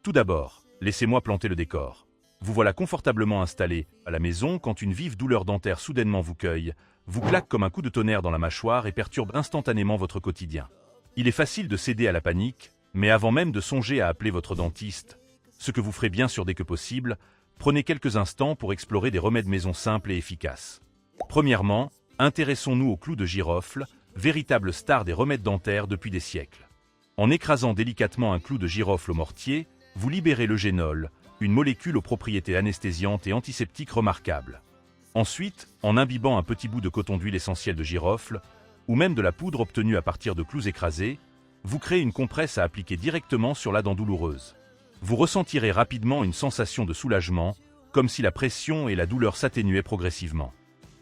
Tout d'abord, laissez-moi planter le décor. Vous voilà confortablement installé à la maison quand une vive douleur dentaire soudainement vous cueille, vous claque comme un coup de tonnerre dans la mâchoire et perturbe instantanément votre quotidien. Il est facile de céder à la panique, mais avant même de songer à appeler votre dentiste, ce que vous ferez bien sûr dès que possible, prenez quelques instants pour explorer des remèdes maison simples et efficaces. Premièrement, intéressons-nous au clou de girofle, véritable star des remèdes dentaires depuis des siècles. En écrasant délicatement un clou de girofle au mortier, vous libérez l'eugénol, une molécule aux propriétés anesthésiantes et antiseptiques remarquables. Ensuite, en imbibant un petit bout de coton d'huile essentielle de girofle, ou même de la poudre obtenue à partir de clous écrasés, vous créez une compresse à appliquer directement sur la dent douloureuse. Vous ressentirez rapidement une sensation de soulagement, comme si la pression et la douleur s'atténuaient progressivement.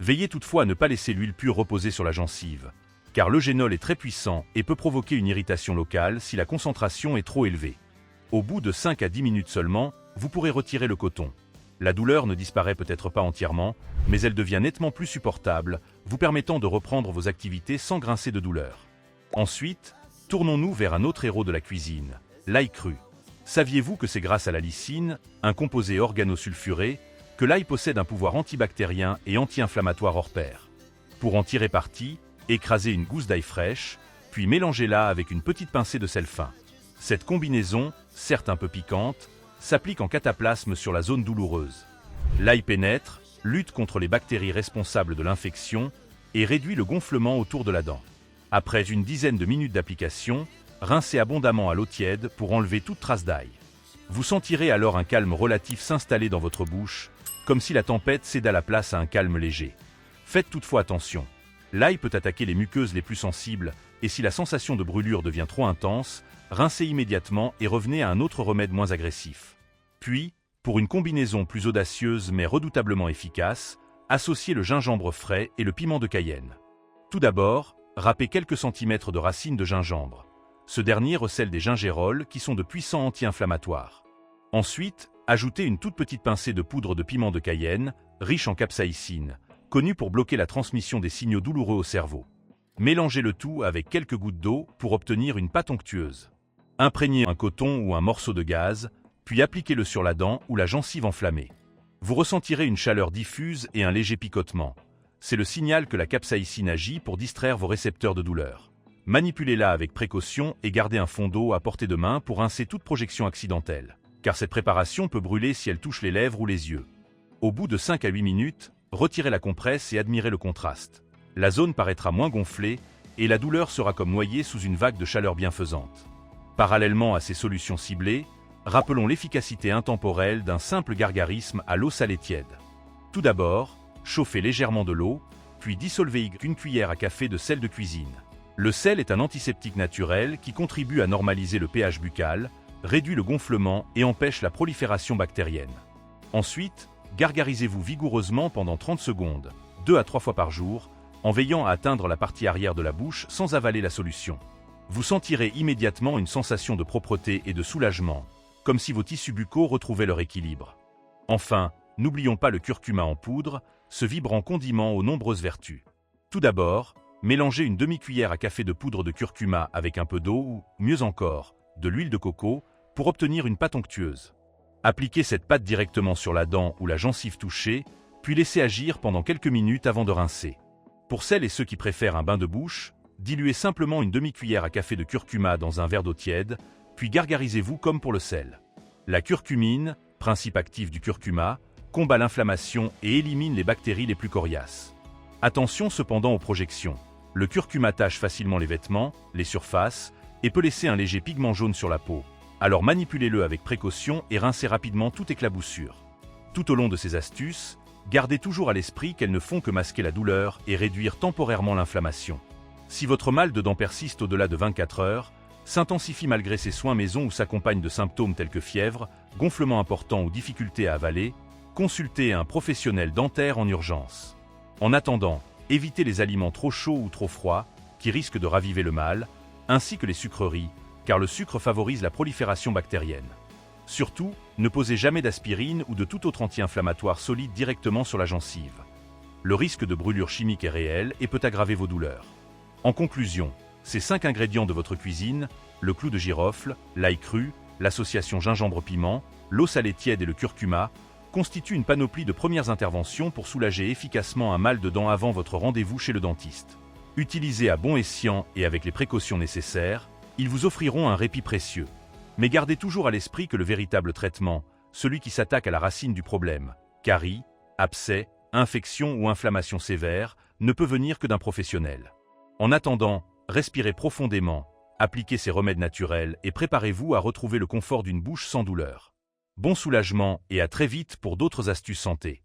Veillez toutefois à ne pas laisser l'huile pure reposer sur la gencive, car l'eugénol est très puissant et peut provoquer une irritation locale si la concentration est trop élevée. Au bout de 5 à 10 minutes seulement, vous pourrez retirer le coton. La douleur ne disparaît peut-être pas entièrement, mais elle devient nettement plus supportable, vous permettant de reprendre vos activités sans grincer de douleur. Ensuite, tournons-nous vers un autre héros de la cuisine, l'ail cru. Saviez-vous que c'est grâce à la lysine, un composé organosulfuré, que l'ail possède un pouvoir antibactérien et anti-inflammatoire hors pair? Pour en tirer parti, écrasez une gousse d'ail fraîche, puis mélangez-la avec une petite pincée de sel fin. Cette combinaison, certes un peu piquante, s'applique en cataplasme sur la zone douloureuse. L'ail pénètre, lutte contre les bactéries responsables de l'infection et réduit le gonflement autour de la dent. Après une dizaine de minutes d'application, rincez abondamment à l'eau tiède pour enlever toute trace d'ail. Vous sentirez alors un calme relatif s'installer dans votre bouche, comme si la tempête cédait la place à un calme léger. Faites toutefois attention. L'ail peut attaquer les muqueuses les plus sensibles, et si la sensation de brûlure devient trop intense, rincez immédiatement et revenez à un autre remède moins agressif. Puis, pour une combinaison plus audacieuse mais redoutablement efficace, associez le gingembre frais et le piment de Cayenne. Tout d'abord, râpez quelques centimètres de racines de gingembre. Ce dernier recèle des gingérols qui sont de puissants anti-inflammatoires. Ensuite, ajoutez une toute petite pincée de poudre de piment de Cayenne, riche en capsaïcine, connue pour bloquer la transmission des signaux douloureux au cerveau. Mélangez le tout avec quelques gouttes d'eau pour obtenir une pâte onctueuse. Imprégnez un coton ou un morceau de gaz, puis appliquez-le sur la dent ou la gencive enflammée. Vous ressentirez une chaleur diffuse et un léger picotement. C'est le signal que la capsaïcine agit pour distraire vos récepteurs de douleur. Manipulez-la avec précaution et gardez un fond d'eau à portée de main pour rincer toute projection accidentelle, car cette préparation peut brûler si elle touche les lèvres ou les yeux. Au bout de 5 à 8 minutes, retirez la compresse et admirez le contraste. La zone paraîtra moins gonflée et la douleur sera comme noyée sous une vague de chaleur bienfaisante. Parallèlement à ces solutions ciblées, rappelons l'efficacité intemporelle d'un simple gargarisme à l'eau salée tiède. Tout d'abord, chauffez légèrement de l'eau, puis dissolvez une cuillère à café de sel de cuisine. Le sel est un antiseptique naturel qui contribue à normaliser le pH buccal, réduit le gonflement et empêche la prolifération bactérienne. Ensuite, gargarisez-vous vigoureusement pendant 30 secondes, 2 à 3 fois par jour, en veillant à atteindre la partie arrière de la bouche sans avaler la solution. Vous sentirez immédiatement une sensation de propreté et de soulagement, comme si vos tissus buccaux retrouvaient leur équilibre. Enfin, n'oublions pas le curcuma en poudre, ce vibrant condiment aux nombreuses vertus. Tout d'abord, mélangez une demi-cuillère à café de poudre de curcuma avec un peu d'eau ou, mieux encore, de l'huile de coco pour obtenir une pâte onctueuse. Appliquez cette pâte directement sur la dent ou la gencive touchée, puis laissez agir pendant quelques minutes avant de rincer. Pour celles et ceux qui préfèrent un bain de bouche, diluez simplement une demi-cuillère à café de curcuma dans un verre d'eau tiède, puis gargarisez-vous comme pour le sel. La curcumine, principe actif du curcuma, combat l'inflammation et élimine les bactéries les plus coriaces. Attention cependant aux projections. Le curcuma tache facilement les vêtements, les surfaces, et peut laisser un léger pigment jaune sur la peau. Alors manipulez-le avec précaution et rincez rapidement toute éclaboussure. Tout au long de ces astuces, gardez toujours à l'esprit qu'elles ne font que masquer la douleur et réduire temporairement l'inflammation. Si votre mal de dents persiste au-delà de 24 heures, s'intensifie malgré ces soins maison ou s'accompagne de symptômes tels que fièvre, gonflement important ou difficulté à avaler, consultez un professionnel dentaire en urgence. En attendant, évitez les aliments trop chauds ou trop froids, qui risquent de raviver le mal, ainsi que les sucreries, car le sucre favorise la prolifération bactérienne. Surtout, ne posez jamais d'aspirine ou de tout autre anti-inflammatoire solide directement sur la gencive. Le risque de brûlure chimique est réel et peut aggraver vos douleurs. En conclusion, ces 5 ingrédients de votre cuisine, le clou de girofle, l'ail cru, l'association gingembre-piment, l'eau salée tiède et le curcuma constituent une panoplie de premières interventions pour soulager efficacement un mal de dents avant votre rendez-vous chez le dentiste. Utilisés à bon escient et avec les précautions nécessaires, ils vous offriront un répit précieux. Mais gardez toujours à l'esprit que le véritable traitement, celui qui s'attaque à la racine du problème, caries, abcès, infection ou inflammation sévère, ne peut venir que d'un professionnel. En attendant, respirez profondément, appliquez ces remèdes naturels et préparez-vous à retrouver le confort d'une bouche sans douleur. Bon soulagement et à très vite pour d'autres astuces santé.